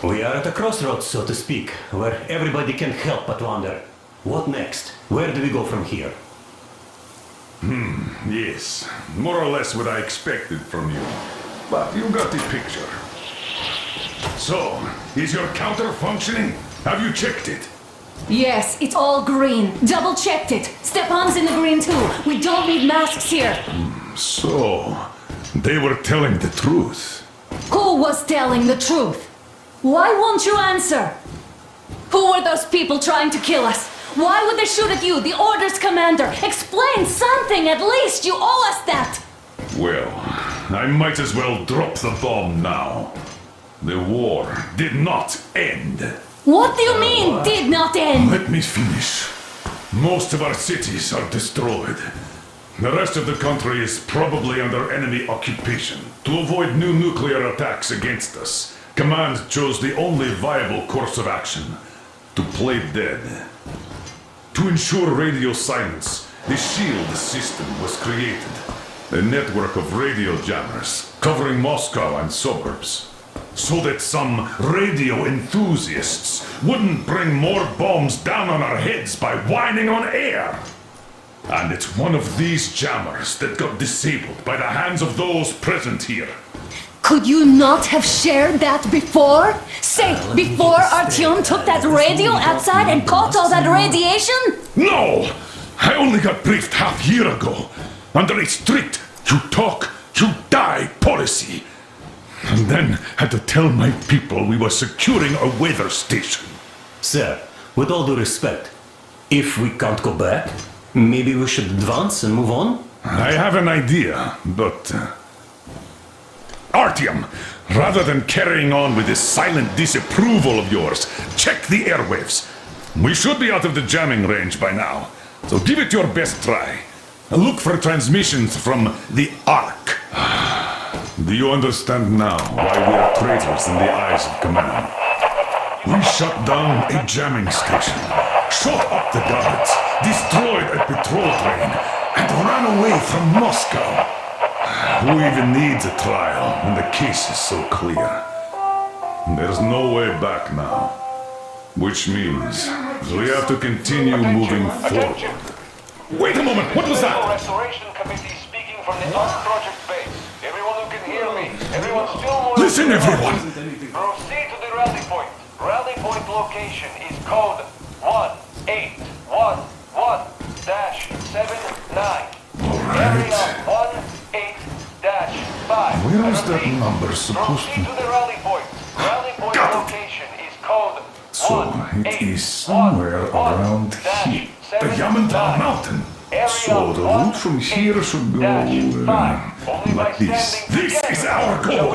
We are at a crossroads, so to speak, where everybody can help but wonder. What next? Where do we go from here? Yes, more or less what I expected from you. But you got the picture. So, is your counter functioning? Have you checked it? Yes, it's all green. Double checked it. Stepan's in the green too. We don't need masks here. So, they were telling the truth. Who was telling the truth? Why won't you answer? Who were those people trying to kill us? Why would they shoot at you, the Order's commander? Explain something, at least! You owe us that! Well, I might as well drop the bomb now. The war did not end. What do you mean, did not end? Let me finish. Most of our cities are destroyed. The rest of the country is probably under enemy occupation. To avoid new nuclear attacks against us, Command chose the only viable course of action: to play dead. To ensure radio silence, the SHIELD system was created. A network of radio jammers covering Moscow and suburbs. So that some radio enthusiasts wouldn't bring more bombs down on our heads by whining on air. And it's one of these jammers that got disabled by the hands of those present here. Could you not have shared that before? Say, before Artyom took that radio outside and caught all that radiation? No! I only got briefed half year ago. Under a strict, you talk, you die policy. And then had to tell my people we were securing a weather station. Sir, with all due respect, if we can't go back, maybe we should advance and move on? I have an idea, but... Artyom, rather than carrying on with this silent disapproval of yours, check the airwaves. We should be out of the jamming range by now, so give it your best try. Look for transmissions from the Ark. Do you understand now why we are traitors in the eyes of Command? We shut down a jamming station, shot up the guards, destroyed a patrol train, and ran away from Moscow. Who even needs a trial when the case is so clear? There's no way back now. Which means we have to continue moving forward. Wait a moment, what was that? Restoration Committee speaking from the Ark Project base. Everyone who can hear me, everyone still more... Listen, everyone! Proceed to the rally point. Rally point location is code 1811-79. Area 18-5. Where is that number supposed Proceed to... to the rally point. Rally point Got it. location is code So it is somewhere around here. The Yamantau Mountain. So the route from here should go like this. This is our goal.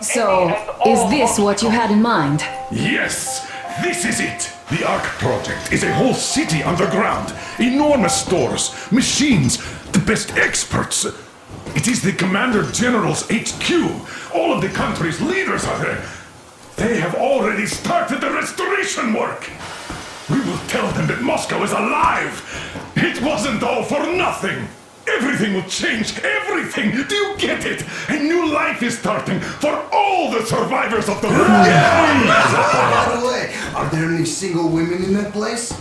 So, is this what you had in mind? Yes, this is it. The Ark Project is a whole city underground. Enormous stores, machines, the best experts. It is the Commander General's HQ. All of the country's leaders are there. They have already started the restoration work. We will tell them that Moscow is alive. It wasn't all for nothing. Everything will change, everything. Do you get it? A new life is starting for all the survivors of the war. By the way, are there any single women in that place?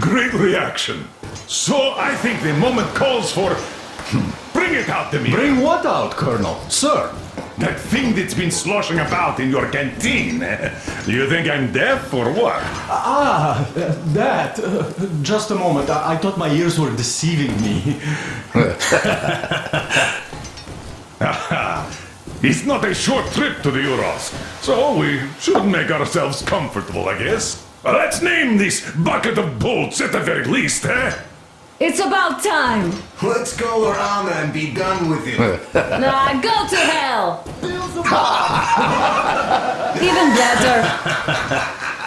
Great reaction. So I think the moment calls for... Bring it out to me. Bring what out, Colonel? Sir? That thing that's been sloshing about in your canteen. You think I'm deaf or what? That. Just a moment. I thought my ears were deceiving me. It's not a short trip to the Urals, so we should make ourselves comfortable, I guess. Let's name this bucket of bolts at the very least, eh? It's about time! Let's go around and be done with it. Nah, go to hell! Even better.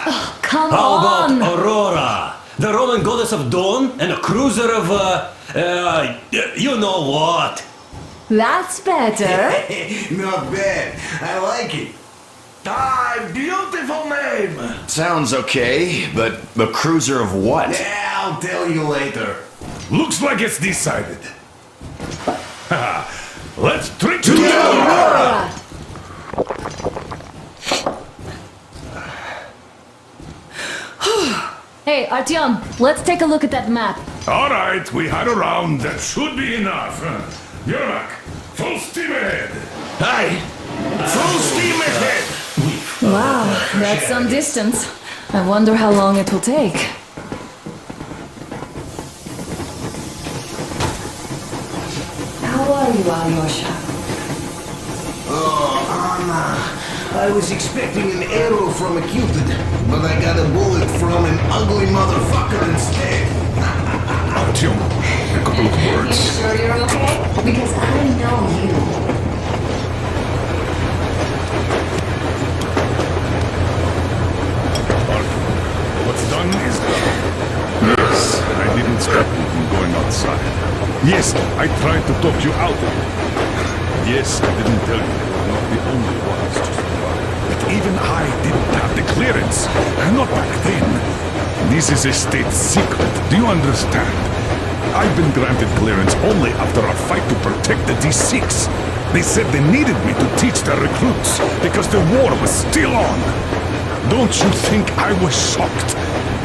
Oh, come How on! about Aurora? The Roman goddess of dawn and a cruiser of, you know what? That's better. Not bad. I like it. Beautiful name! Sounds okay, but the cruiser of what? Yeah, I'll tell you later. Looks like it's decided. Let's drink to Aurora! Hey, Artyom, let's take a look at that map. All right, we had a round. That should be enough. Yermak, full steam ahead. Hi! Full steam ahead. Wow, that's some distance. I wonder how long it will take. How are you, Alyosha? Oh, Anna. I was expecting an arrow from a Cupid, but I got a bullet from an ugly motherfucker instead. Artyom, a couple of words. Sure you're okay? Because I know you. Artyom, what's done is done. Yes, I didn't stop you from going outside. Yes, I tried to talk you out of it. Yes, I didn't tell you you were not the only ones to survive. But even I didn't have the clearance. Not back then. This is a state secret. Do you understand? I've been granted clearance only after our fight to protect the D6. They said they needed me to teach their recruits because the war was still on. Don't you think I was shocked?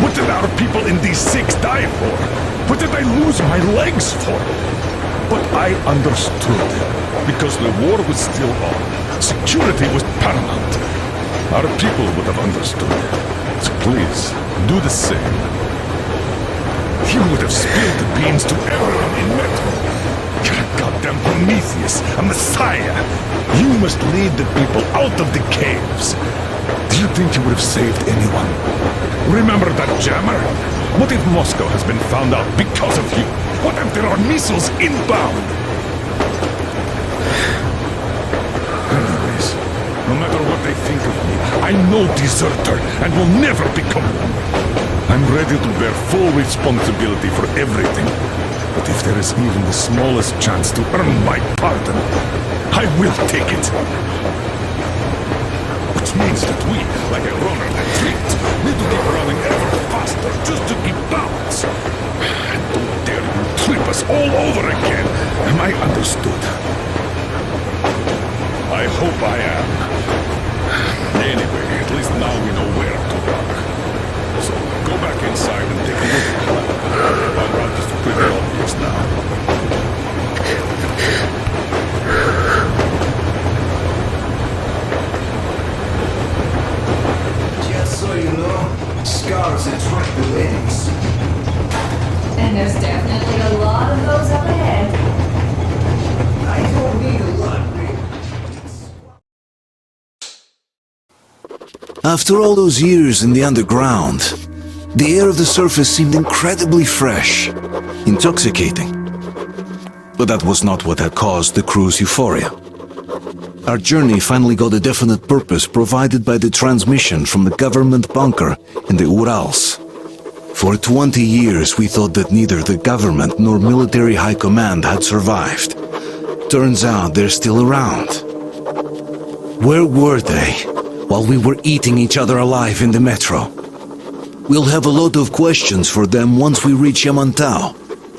What did our people in D6 die for? What did I lose my legs for? But I understood. Because the war was still on. Security was paramount. Our people would have understood. So please, do the same. You would have spilled the beans to everyone in Metro. You're a goddamn Prometheus, a messiah. You must lead the people out of the caves. Do you think you would have saved anyone? Remember that jammer? What if Moscow has been found out because of you? What if there are missiles inbound? Anyways, no matter what they think of me, I'm no deserter and will never become one. I'm ready to bear full responsibility for everything. But if there is even the smallest chance to earn my pardon, I will take it. Which means that we, like a runner that tripped, need to keep running ever faster just to keep balance. And don't dare you trip us all over again. Am I understood? I hope I am. Anyway, at least now we know where to run. So go back inside and take a look at the map. Our route is pretty obvious now. Just so you know, scars attract the ladies. And there's definitely a lot of those up ahead. I don't need a lot, babe. After all those years in the underground, the air of the surface seemed incredibly fresh, intoxicating. But that was not what had caused the crew's euphoria. Our journey finally got a definite purpose provided by the transmission from the government bunker in the Urals. For 20 years we thought that neither the government nor military high command had survived. Turns out they're still around. Where were they while we were eating each other alive in the metro? We'll have a lot of questions for them once we reach Yamantau,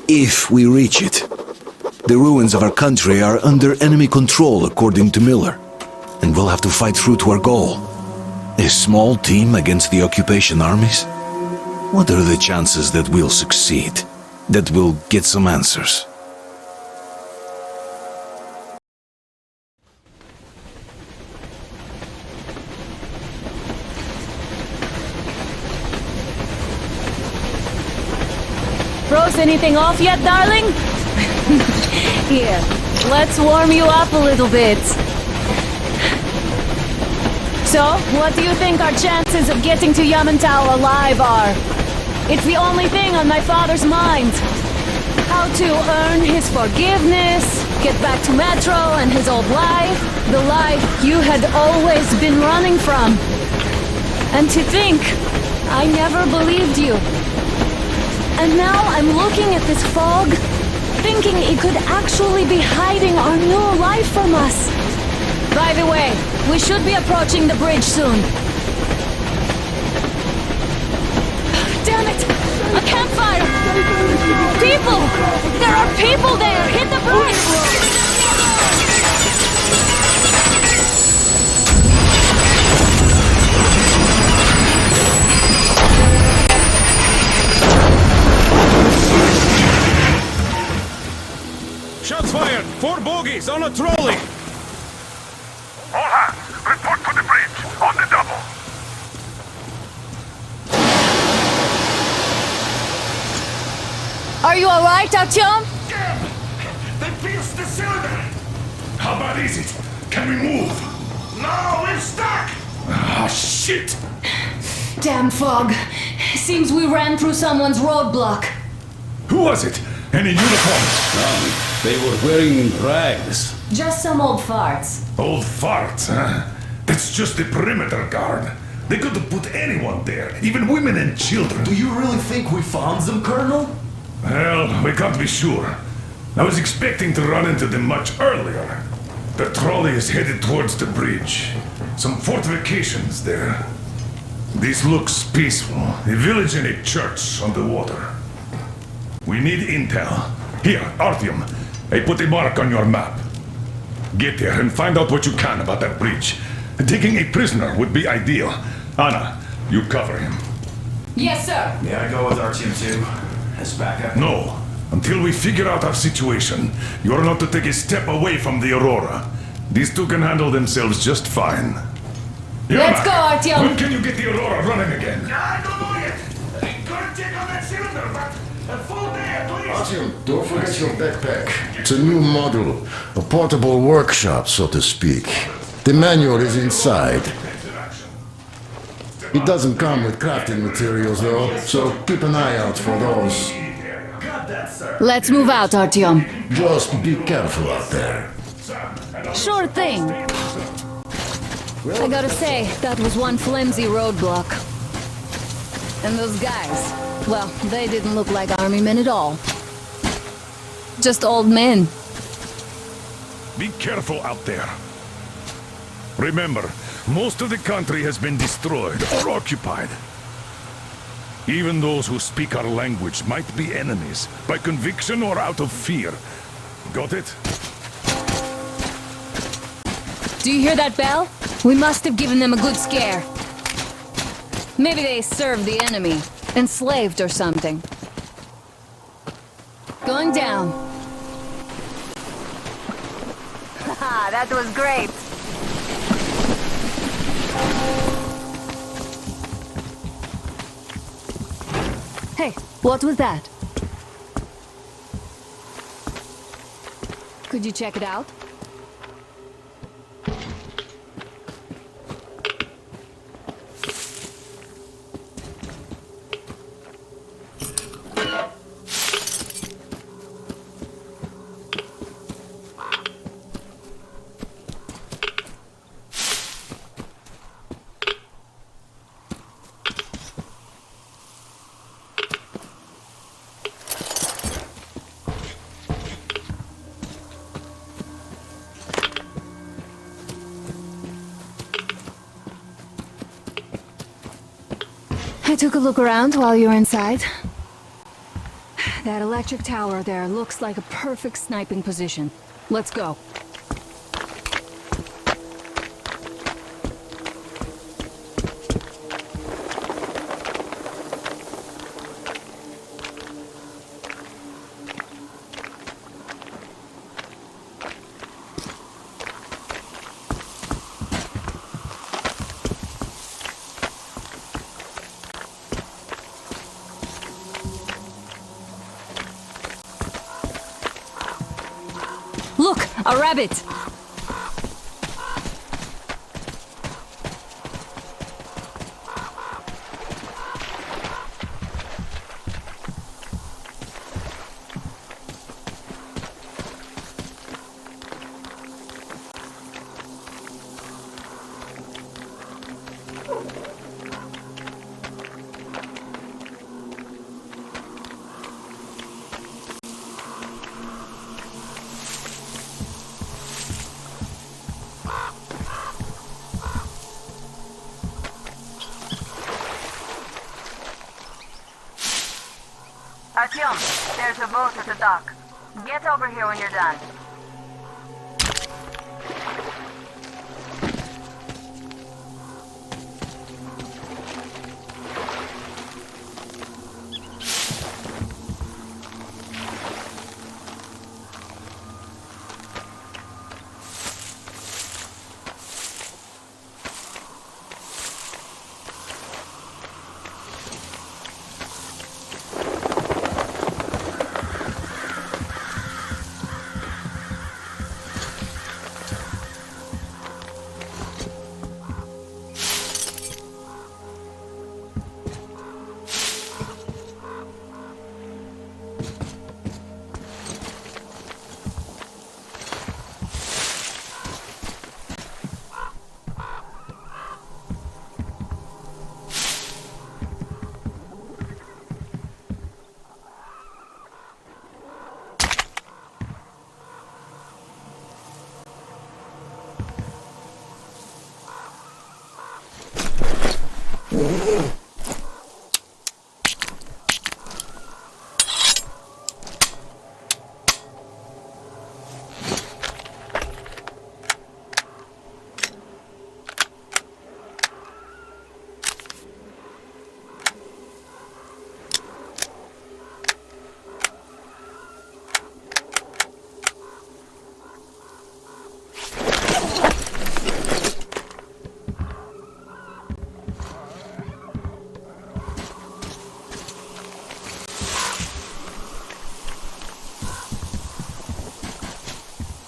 if we reach it. The ruins of our country are under enemy control, according to Miller, and we'll have to fight through to our goal. A small team against the occupation armies? What are the chances that we'll succeed, that we'll get some answers? Froze anything off yet, darling? Here, let's warm you up a little bit. So, what do you think our chances of getting to Yamantau alive are? It's the only thing on my father's mind. How to earn his forgiveness, get back to Metro and his old life, the life you had always been running from. And to think, I never believed you. And now I'm looking at this fog, thinking it could actually be hiding our new life from us. By the way, we should be approaching the bridge soon. Damn it! A campfire! People! There are people there! Hit the bridge! He's on a trolley! All hands, report to the bridge, on the double. Are you alright, Artyom? They pierced the cylinder! How bad is it? Can we move? No, we're stuck! Ah, shit! Damn fog. Seems we ran through someone's roadblock. Who was it? Any uniforms? They were wearing rags. Just some old farts. Old farts, huh? That's just the perimeter guard. They could have put anyone there, even women and children. Do you really think we found them, Colonel? Well, we can't be sure. I was expecting to run into them much earlier. The trolley is headed towards the bridge. Some fortifications there. This looks peaceful. A village and a church on the water. We need intel. Here, Artyom. I put a mark on your map. Get there and find out what you can about that bridge. Taking a prisoner would be ideal. Anna, you cover him. Yes, sir. May I go with Artyom too? As backup? No. Until we figure out our situation, you're not to take a step away from the Aurora. These two can handle themselves just fine. Let's Yermak, go, Artyom. when can you get the Aurora running again? I don't know yet. Gotta check on that cylinder, but a full day at least. Artyom, don't forget your backpack. It's a new model, a portable workshop, so to speak. The manual is inside. It doesn't come with crafting materials, though, so keep an eye out for those. Let's move out, Artyom. Just be careful out there. Sure thing. I gotta say, that was one flimsy roadblock. And those guys, well, they didn't look like army men at all. Just old men. Be careful out there. Remember, most of the country has been destroyed or occupied. Even those who speak our language might be enemies, by conviction or out of fear. Got it? Do you hear that bell? We must have given them a good scare. Maybe they served the enemy, enslaved or something. Going down. Haha, that was great. Hey, what was that? Could you check it out? I took a look around while you were inside. That electric tower there looks like a perfect sniping position. Let's go. Look, a rabbit! Artyom, there's a boat at the dock. Get over here when you're done.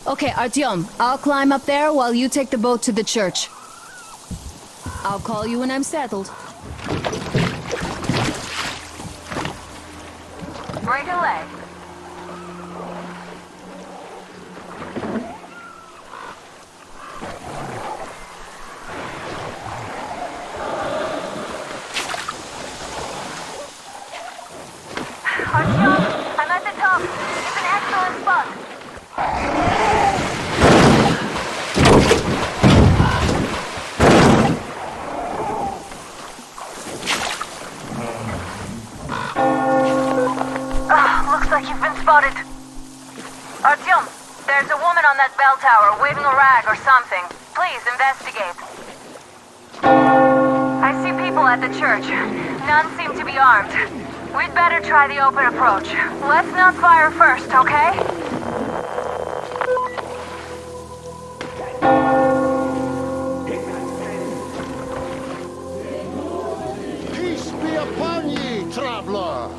Okay, Artyom, I'll climb up there while you take the boat to the church. I'll call you when I'm settled. Right away. Artyom, I'm at the top. It's an excellent spot. Looks like you've been spotted. Artyom, there's a woman on that bell tower waving a rag or something. Please investigate. I see people at the church. None seem to be armed. We'd better try the open approach. Let's not fire first, okay? Peace be upon ye, traveler!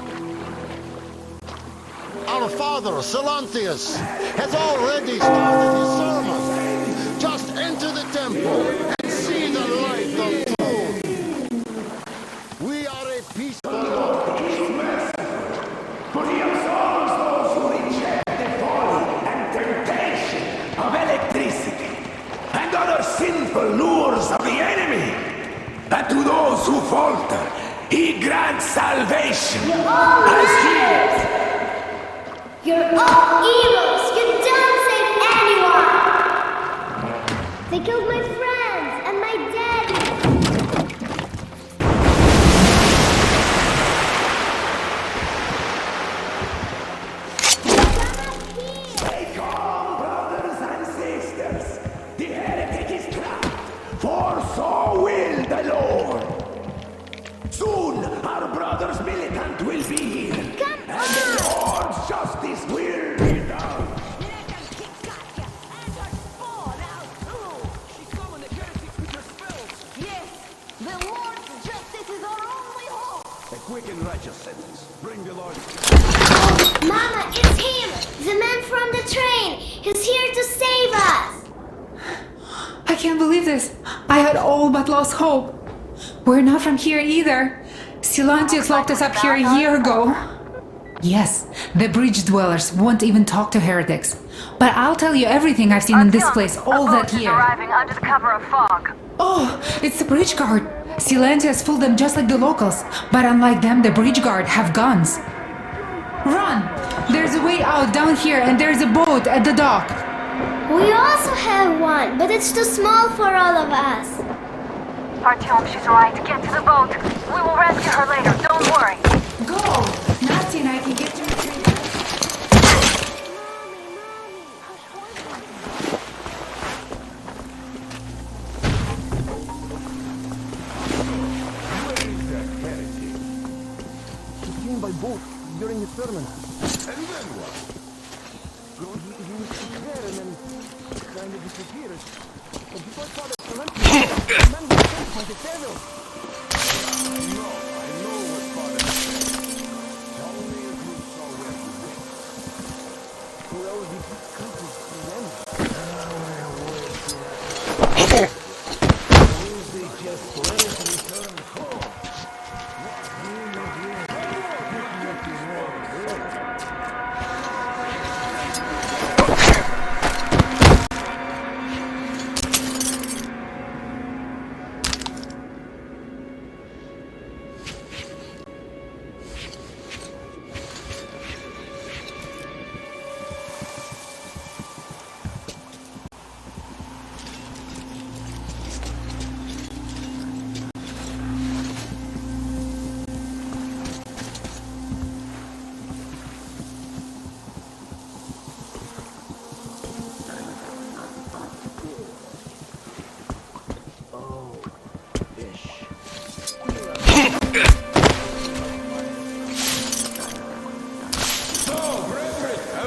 Our father, Silantius, has already started his sermon. Just enter the temple and see the light of truth. We are a peaceful Lord. For he absolves those who reject the folly and temptation of electricity and other sinful lures of the enemy. And to those who falter, he grants salvation as he is. You're all evils! You don't save anyone! They killed my friends and my daddy! Stay calm, brothers and sisters! The heretic is trapped, for so will the Lord! Soon our brother's militant will be here, and the Lord's justice will be done! The Lord's justice is our only hope! A quick and righteous sentence. Bring the Lord. Mama, it's him! The man from the train! He's here to save us! I can't believe this. I had all but lost hope. We're not from here either. Silantius locked us up here a year ago. Yes, the bridge dwellers won't even talk to heretics. But I'll tell you everything I've seen in this place all that year. Arriving under the cover of fog. Oh, it's the bridge guard. Silantius fooled them just like the locals. But unlike them, the bridge guard have guns. Run! There's a way out down here and there's a boat at the dock. We also have one, but it's too small for all of us. Artyom, she's right. Get to the boat. We will rescue her later. Don't worry. Go! Nasty and I can get you a train. By boat during his sermon. And then what? He was there and then kind of disappeared. But before Father Silantius, the man was sent by the devil. I know what Father said. Tell me if you saw where he went. Well, he couldn't see them. They just let us return home. Have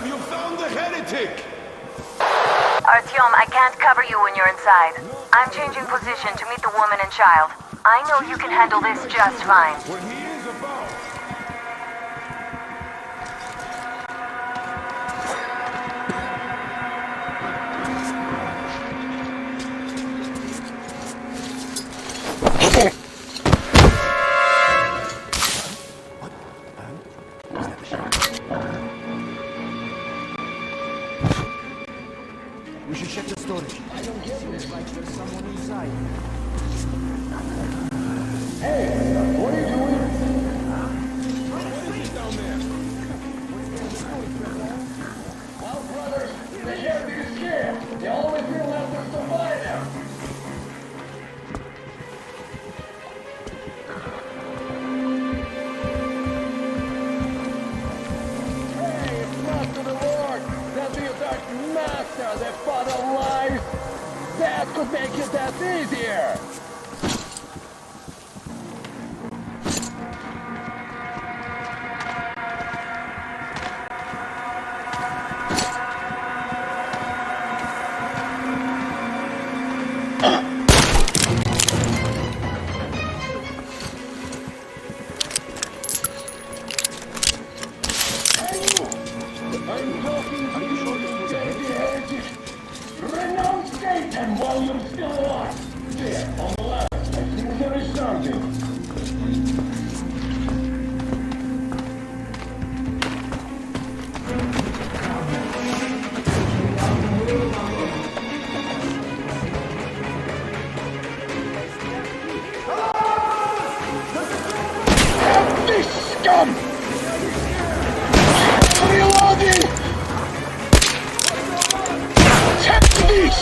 you found the heretic? Artyom, I can't cover you when you're inside. I'm changing position to meet the woman and child. I know you can handle this just fine. What he is about. We should check the storage. I don't get it. It's like there's someone inside. Hey, what are you doing? What is down there? Well, brothers, they have to be scared. They always realize there's somebody there. Hey, it's not to the Lord. That be a dark master, that father lies. That could make it that easier. I'm talking to you, dirty heretic. Renounce Satan while you're still alive. There, on the left, I think there is something. Have this scum! Reloading! Take this!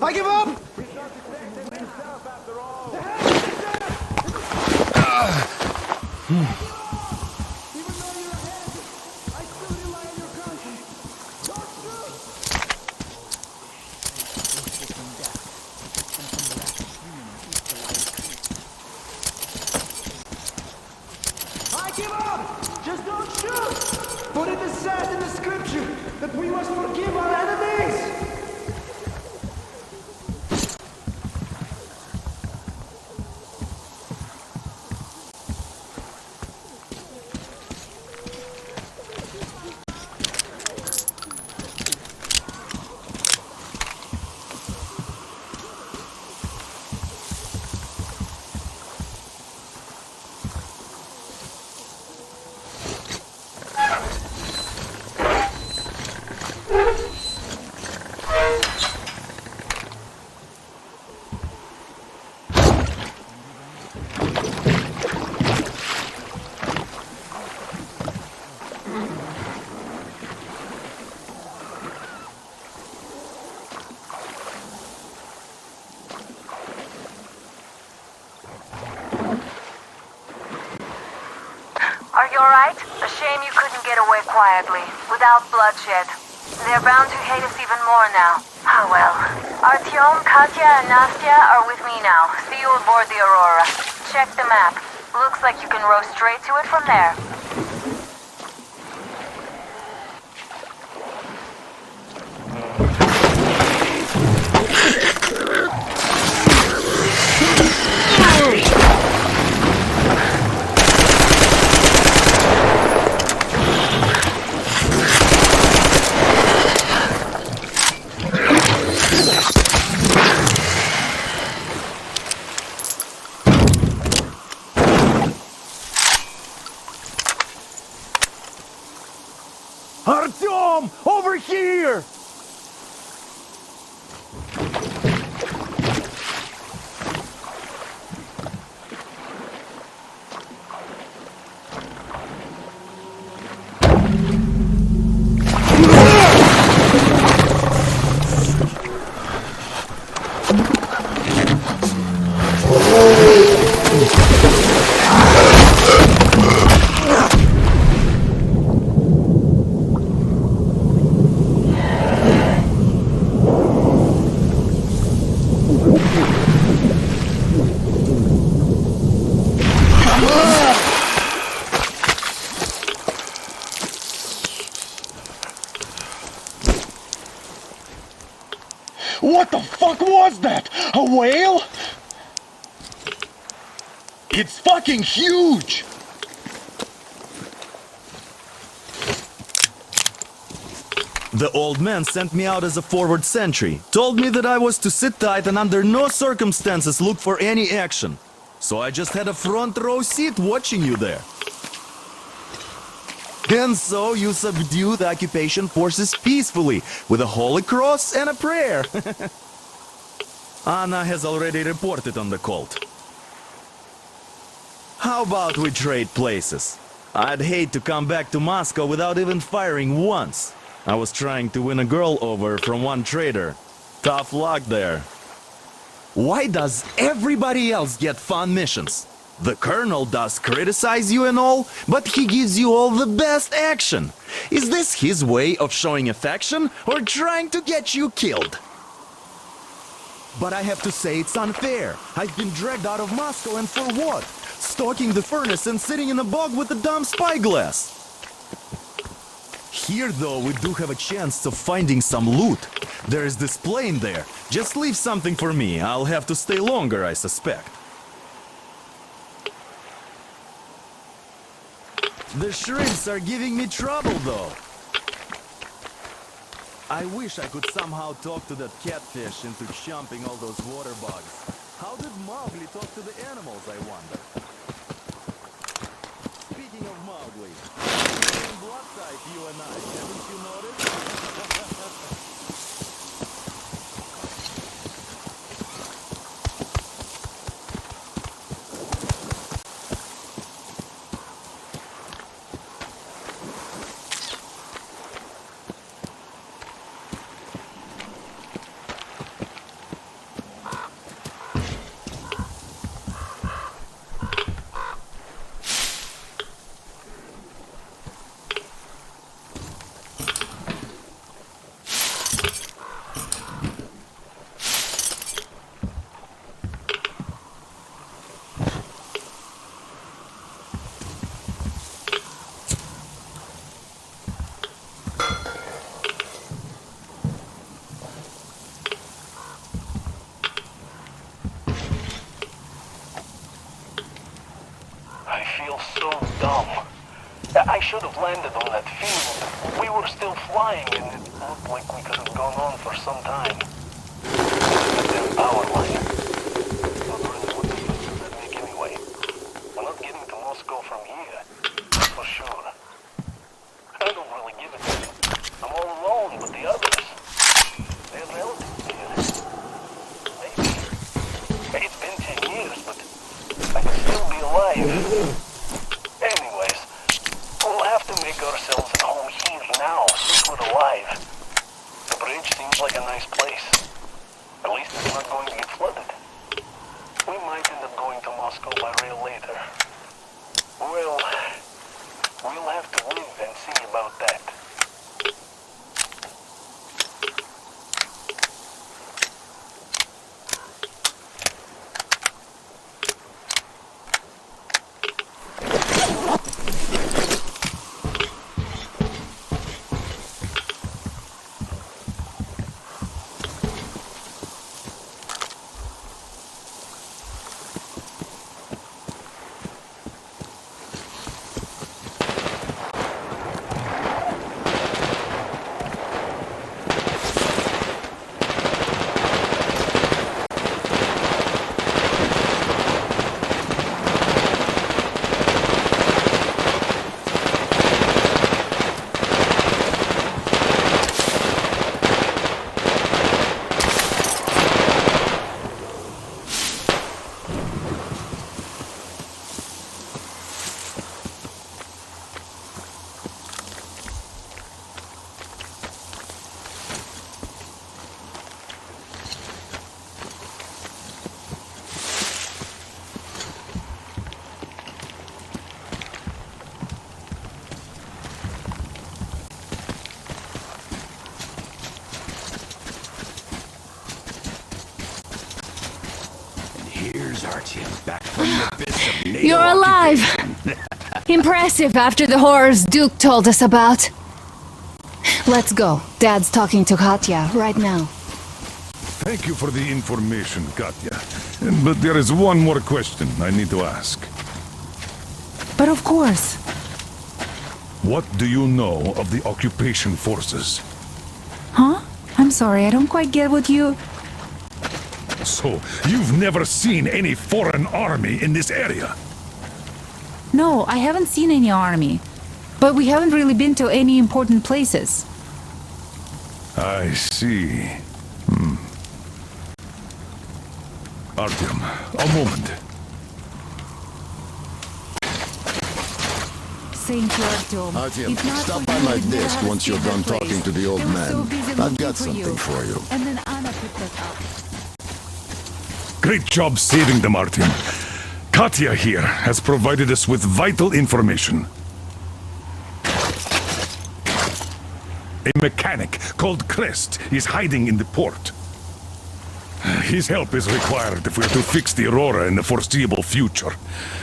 I give up! I give up! Just don't shoot! For it is said in the scripture that we must forgive our enemies! Are you alright? A shame you couldn't get away quietly, without bloodshed. They're bound to hate us even more now. Ah well. Artyom, Katya, and Nastya are with me now. See you aboard the Aurora. Check the map. Looks like you can row straight to it from there. Artyom! Over here! What the fuck was that? A whale? It's fucking huge! The old man sent me out as a forward sentry, told me that I was to sit tight and under no circumstances look for any action. So I just had a front row seat watching you there. And so you subdue the occupation forces peacefully, with a holy cross and a prayer. Anna has already reported on the cult. How about we trade places? I'd hate to come back to Moscow without even firing once. I was trying to win a girl over from one trader. Tough luck there. Why does everybody else get fun missions? The colonel does criticize you and all, but he gives you all the best action. Is this his way of showing affection or trying to get you killed? But I have to say it's unfair. I've been dragged out of Moscow, and for what? Stalking the furnace and sitting in a bog with a dumb spyglass. Here, though, we do have a chance of finding some loot. There is this plane there. Just leave something for me. I'll have to stay longer, I suspect. The shrimps are giving me trouble, though. I wish I could somehow talk to that catfish into chomping all those water bugs. How did Mowgli talk to the animals, I wonder? Speaking of Mowgli, same blood type, you and I, haven't you noticed? I should have landed on that field. We were still flying and it looked like we could have gone on for some time. The power line. Not really what difference does that make anyway? We're not getting to Moscow from here. For sure. I don't really give a damn. I'm all alone, but the others, they're relatives here. Maybe. It's been 10 years, but I could still be alive. Ourselves at home here now, since we're alive. The bridge seems like a nice place. At least it's not going to get flooded. We might end up going to Moscow by rail later. Well, we'll have to live and see about that. You're alive! Impressive after the horrors Duke told us about. Let's go. Dad's talking to Katya right now. Thank you for the information, Katya. But there is one more question I need to ask. But of course. What do you know of the occupation forces? Huh? I'm sorry, I don't quite get what you... So, you've never seen any foreign army in this area? No, I haven't seen any army. But we haven't really been to any important places. I see. Artyom, a moment. Thank you, Artyom. Artyom, If not stop for by you, my we'd never desk have once you're seen done that place. talking to the old They were man. so busy I've looking got for something for you. And then Anna picked us up. Great job saving them, Artyom. Katya here has provided us with vital information. A mechanic called Crest is hiding in the port. His help is required if we're to fix the Aurora in the foreseeable future.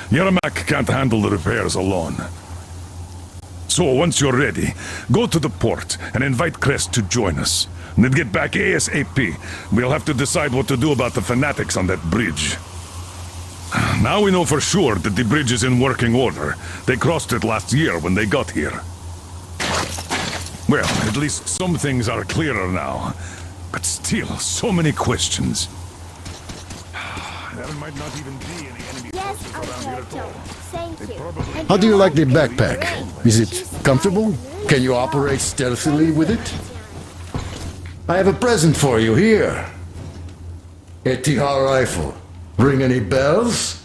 Yermak can't handle the repairs alone. So once you're ready, go to the port and invite Crest to join us. And then get back ASAP. We'll have to decide what to do about the fanatics on that bridge. Now we know for sure that the bridge is in working order. They crossed it last year when they got here. Well, at least some things are clearer now. But still, so many questions. There might not even be any enemy forces around here at all. Thank you. How do you like the backpack? Is it comfortable? Can you operate stealthily with it? I have a present for you here. A TR rifle. Ring any bells?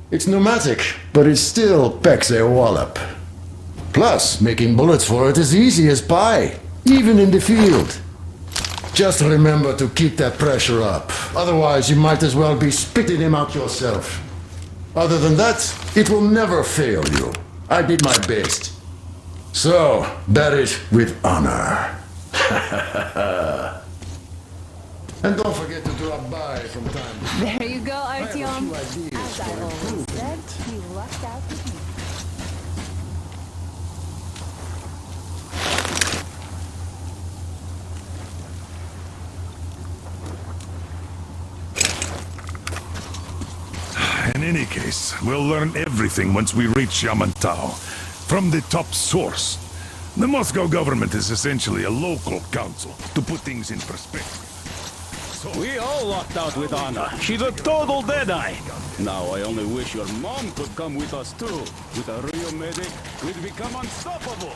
It's pneumatic, but it still packs a wallop. Plus, making bullets for it is easy as pie, even in the field. Just remember to keep that pressure up. Otherwise, you might as well be spitting him out yourself. Other than that, it will never fail you. I did my best. So, bear it with honor. And don't forget to drop by from time to time. There you go, Artyom. As I always said, you lucked out with me. In any case, we'll learn everything once we reach Yamantau. From the top source. The Moscow government is essentially a local council, to put things in perspective. We all locked out with Anna. She's a total deadeye. Now I only wish your mom could come with us too. With a real medic, we'd become unstoppable.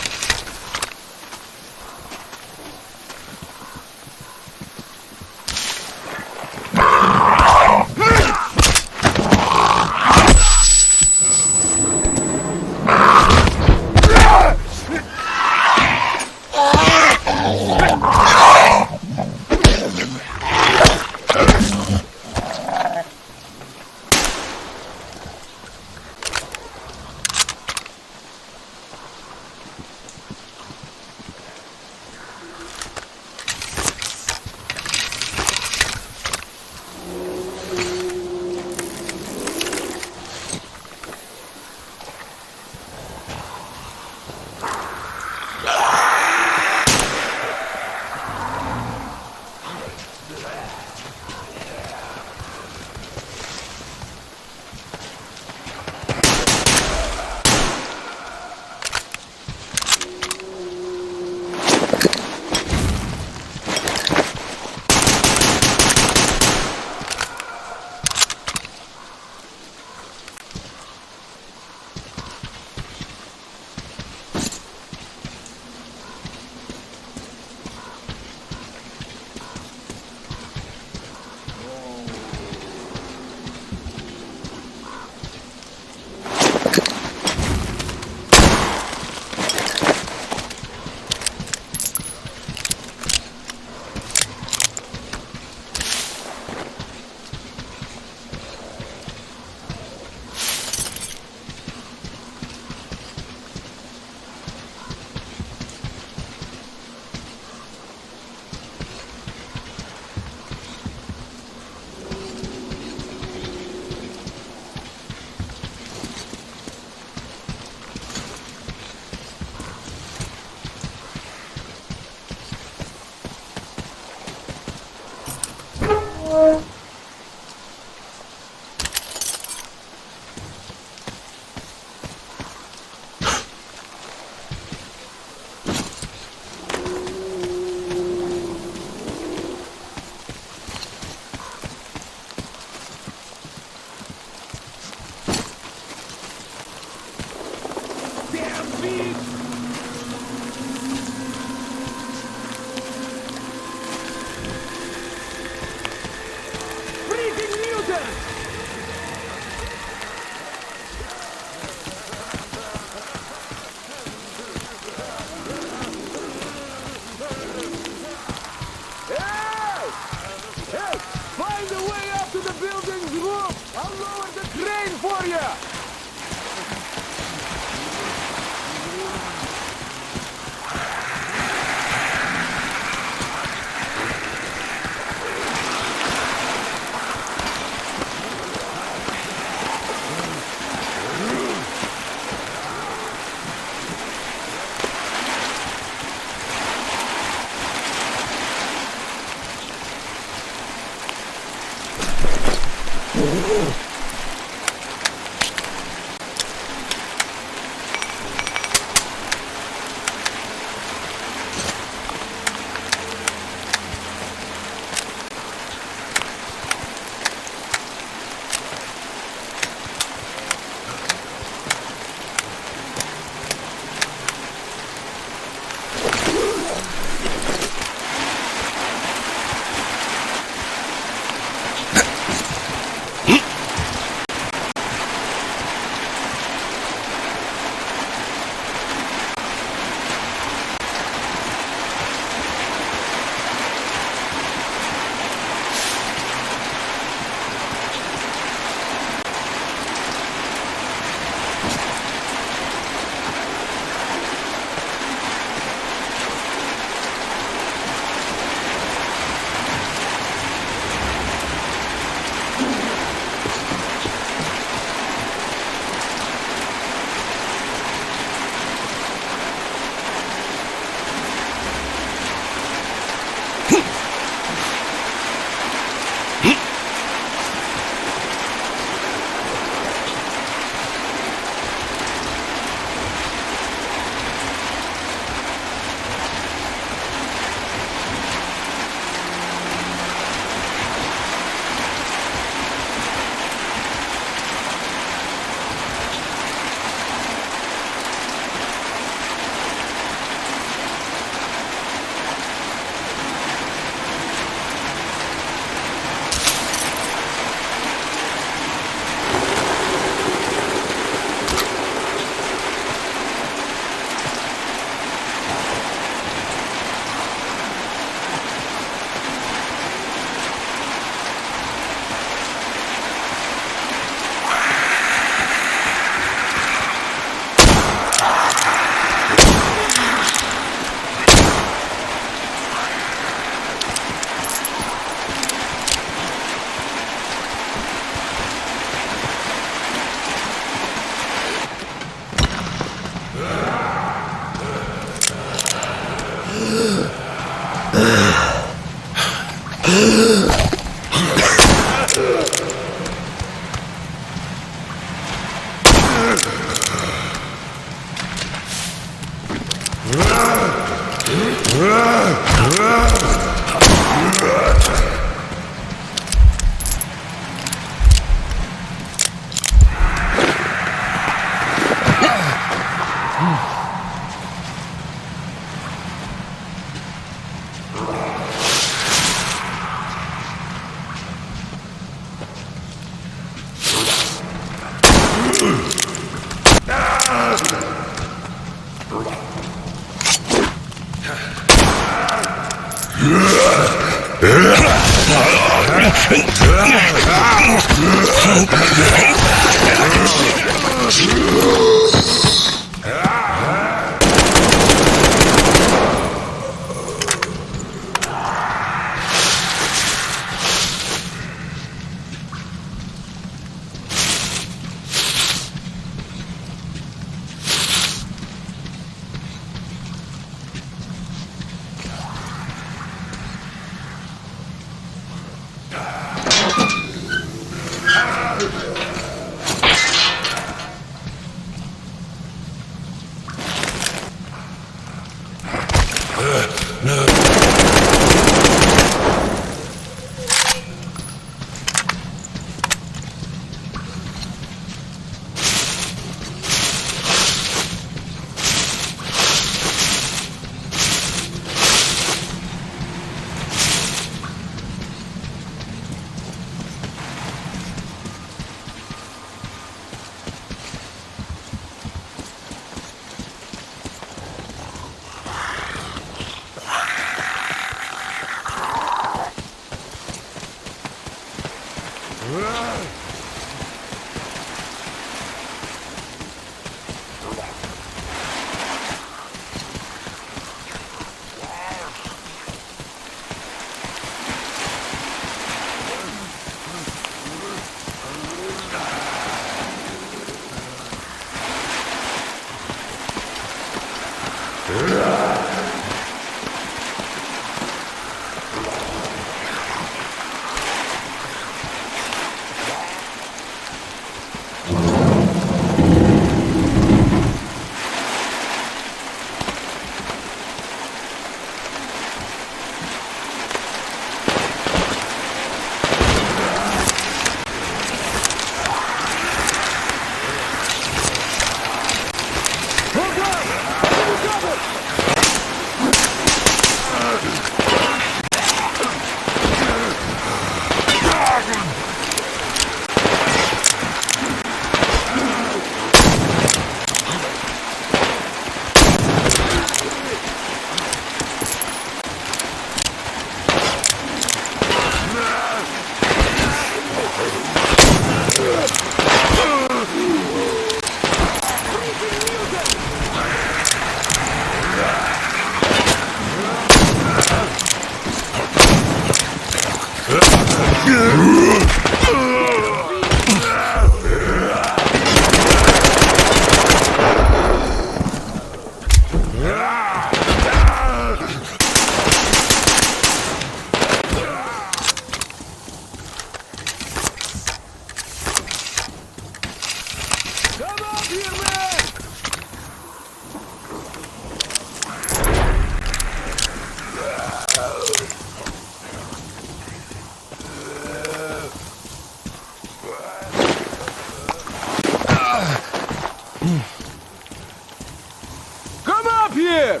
Come up here!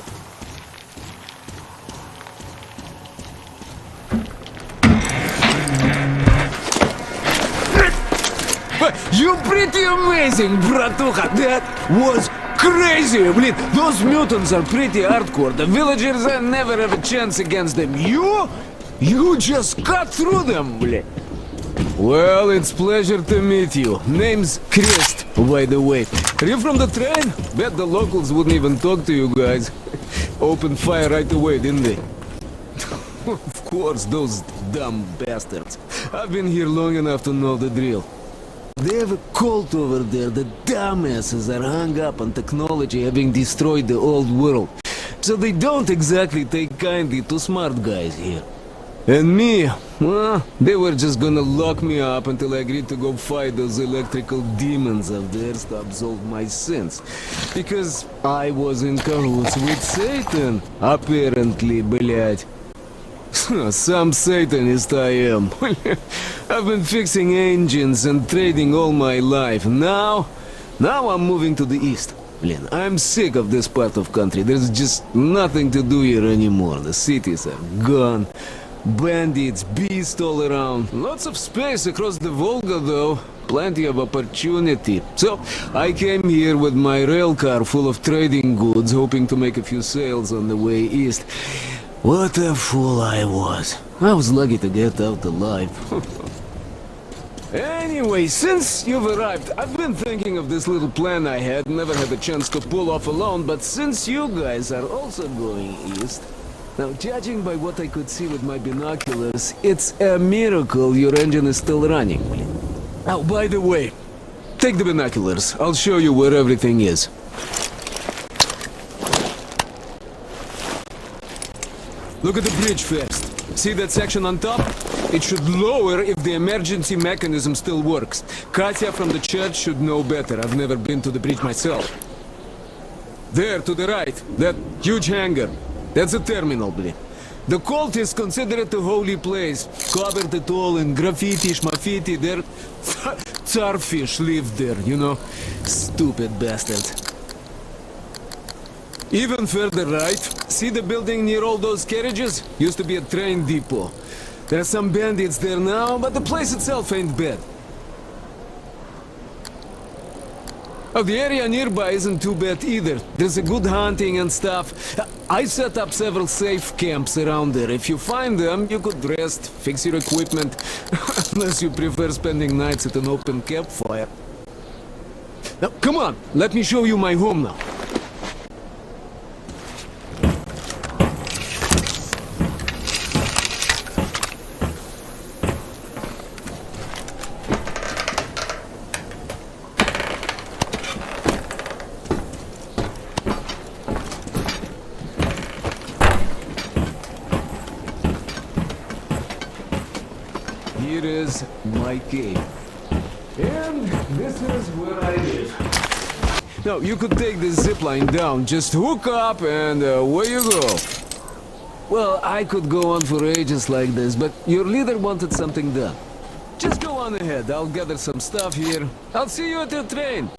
You pretty amazing, bratuха. That was crazy. Блин, those mutants are pretty hardcore. The villagers never have a chance against them. You just cut through them, блин. Well, it's pleasure to meet you. Name's Crest, by the way. Are you from the train? Bet the locals wouldn't even talk to you guys. Opened fire right away, didn't they? Of course, those dumb bastards. I've been here long enough to know the drill. They have a cult over there. The dumbasses are hung up on technology having destroyed the old world. So they don't exactly take kindly to smart guys here. And me, well, they were just gonna lock me up until I agreed to go fight those electrical demons of theirs to absolve my sins. Because I was in cahoots with Satan, apparently, блядь. Some Satanist I am. I've been fixing engines and trading all my life. Now I'm moving to the east. Blin, I'm sick of this part of country. There's just nothing to do here anymore. The cities are gone. Bandits, beasts all around. Lots of space across the Volga, though. Plenty of opportunity. So, I came here with my rail car full of trading goods, hoping to make a few sales on the way east. What a fool I was. I was lucky to get out alive. Anyway, since you've arrived, I've been thinking of this little plan I had. Never had a chance to pull off alone, but since you guys are also going east... Now, judging by what I could see with my binoculars, it's a miracle your engine is still running. Oh, by the way, take the binoculars. I'll show you where everything is. Look at the bridge first. See that section on top? It should lower if the emergency mechanism still works. Katya from the church should know better. I've never been to the bridge myself. There, to the right, that huge hangar. That's a terminal, blin. The cult is considered a holy place. Covered it all in graffiti, schmaffiti. Their tsarfish lived there, you know. Stupid bastards. Even further right, see the building near all those carriages? Used to be a train depot. There are some bandits there now, but the place itself ain't bad. Oh, the area nearby isn't too bad either. There's a good hunting and stuff. I set up several safe camps around there. If you find them, you could rest, fix your equipment. Unless you prefer spending nights at an open campfire. Now, come on, let me show you my home now. Here is my cave. And this is where I live. Now, you could take this zipline down, just hook up and away you go. Well, I could go on for ages like this, but your leader wanted something done. Just go on ahead, I'll gather some stuff here. I'll see you at your train.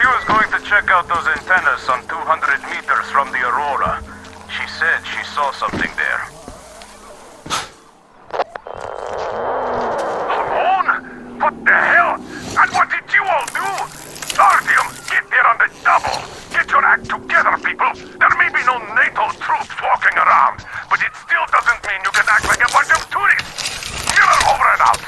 She was going to check out those antennas some 200 meters from the Aurora. She said she saw something there. Alone? What the hell? And what did you all do? Artyom, get there on the double. Get your act together, people. There may be no NATO troops walking around, but it still doesn't mean you can act like a bunch of tourists. Miller over and out.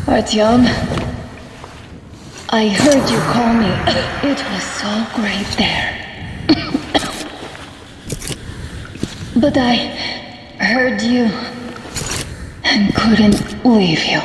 Artyom, I heard you call me. It was so great there. But I heard you and couldn't leave you.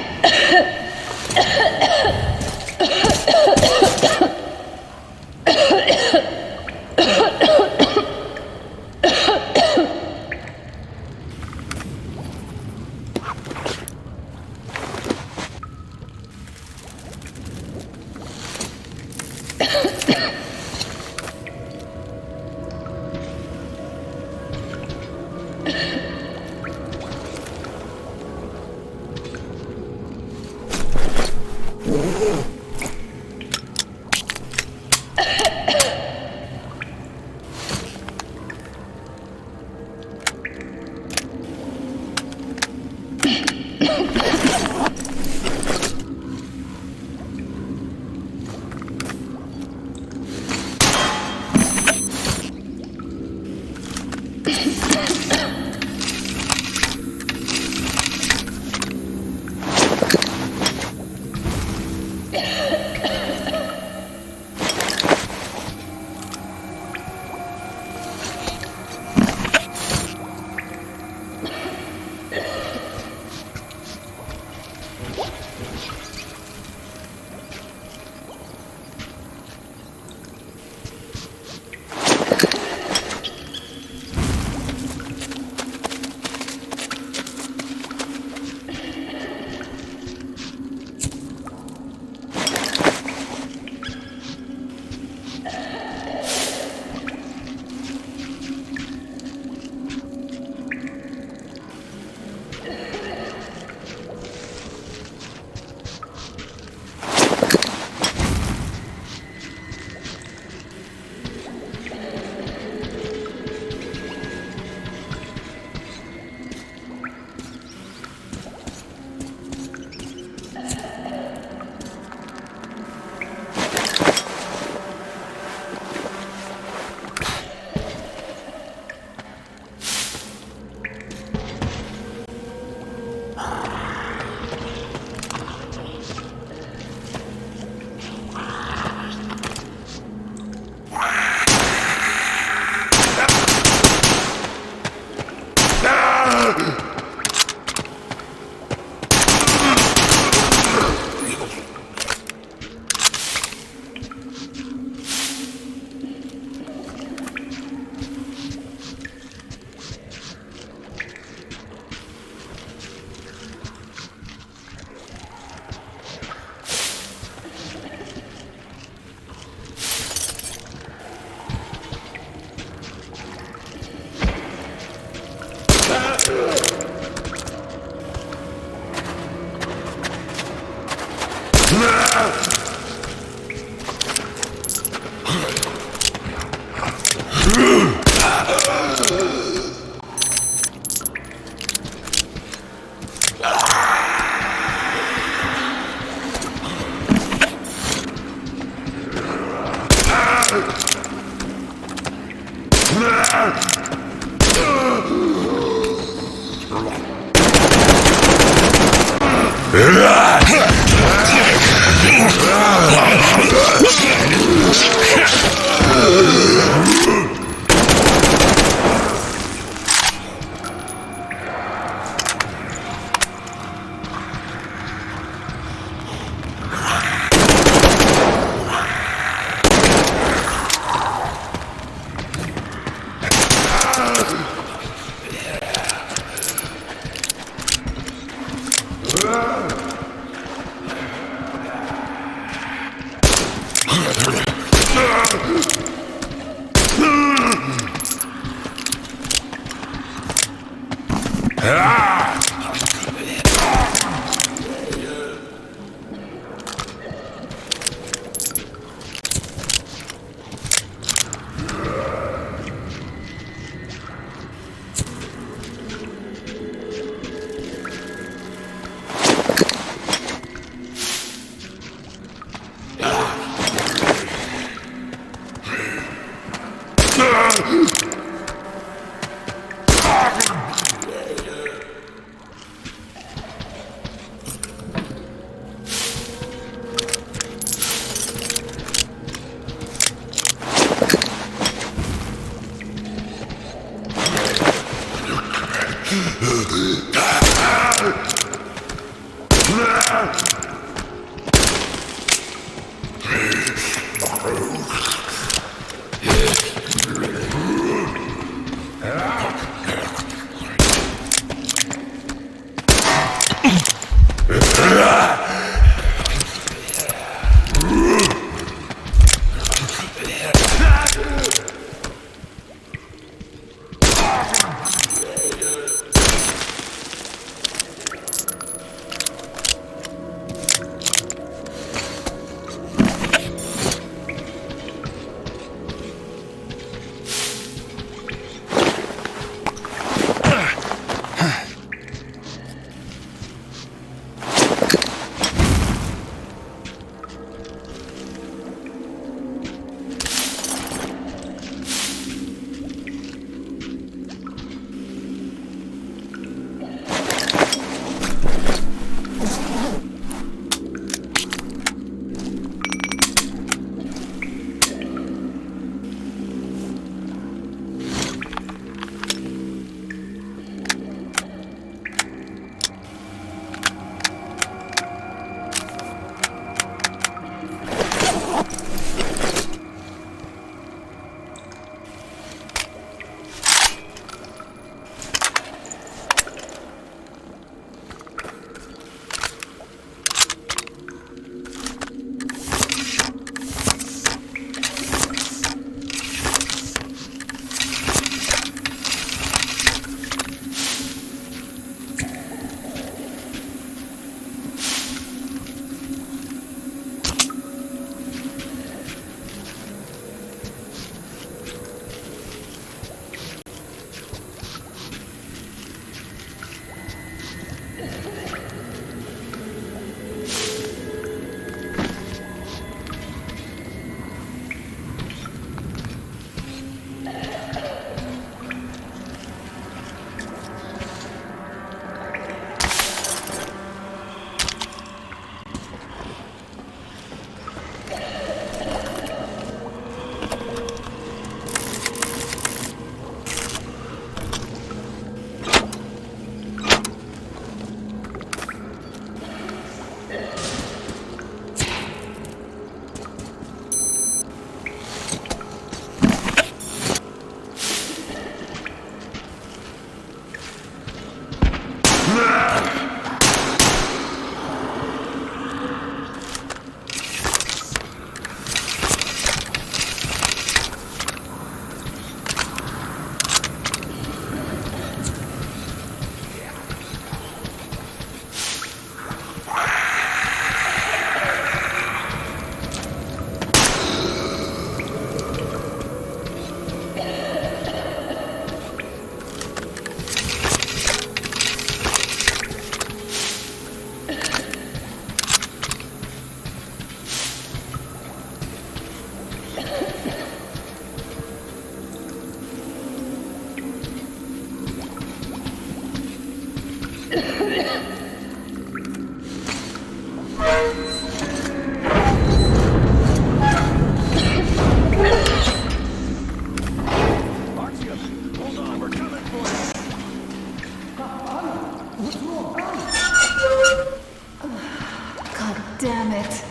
God damn it.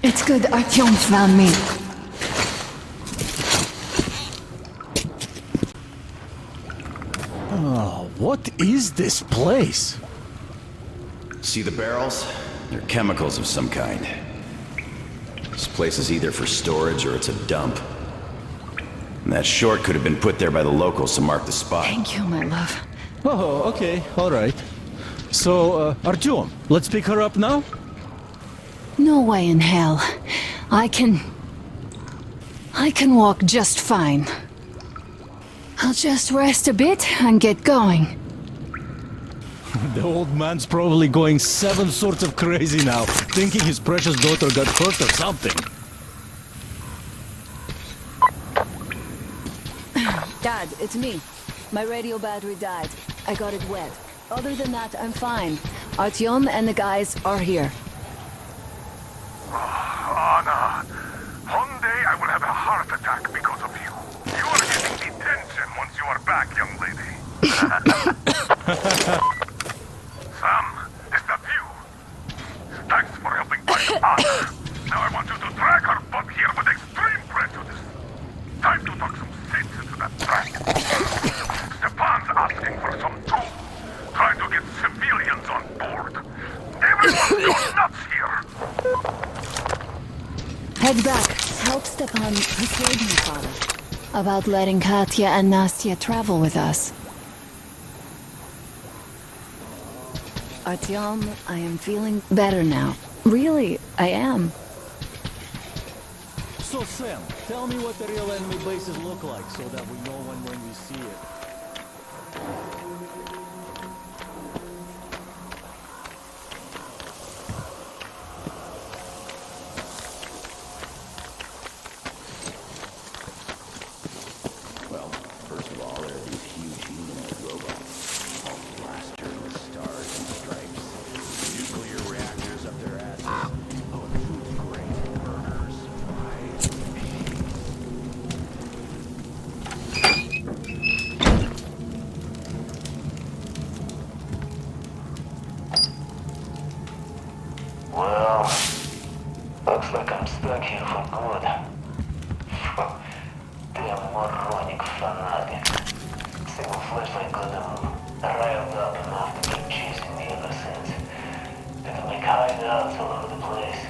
It's good Artyom found me. Oh, what is this place? See the barrels? They're chemicals of some kind. This place is either for storage or it's a dump. And that short could have been put there by the locals to mark the spot. Thank you, my love. Oh, okay, all right. So, Artyom, let's pick her up now? No way in hell. I can walk just fine. I'll just rest a bit and get going. The old man's probably going 7 sorts of crazy now, thinking his precious daughter got hurt or something. Dad, it's me. My radio battery died. I got it wet. Other than that, I'm fine. Artyom and the guys are here. Anna, one day I will have a heart attack because of you. You are getting detention once you are back, young lady. Sam, is that you? Thanks for helping fight Anna. Now I want you to drag her butt here with extreme prejudice. Time to talk some sense into that drag. Stepan's asking for some too. Trying to get civilians on board. Everyone's going nuts here. Head back. Help Stepan persuade my father about letting Katya and Nastya travel with us. Artyom, I am feeling better now. Really, I am. So Sam, tell me what the real enemy bases look like so that we know when we see it. Well, first of all, there are these huge humanoid robots. All blasters with stars and stripes. Nuclear reactors up their asses. Oh, and food's great. Burgers, fries. Well, looks like I'm stuck here for good. Damn moronic fanatic. Single flashlight got them riled up enough to keep chasing me ever since. They can make hideouts all over the place.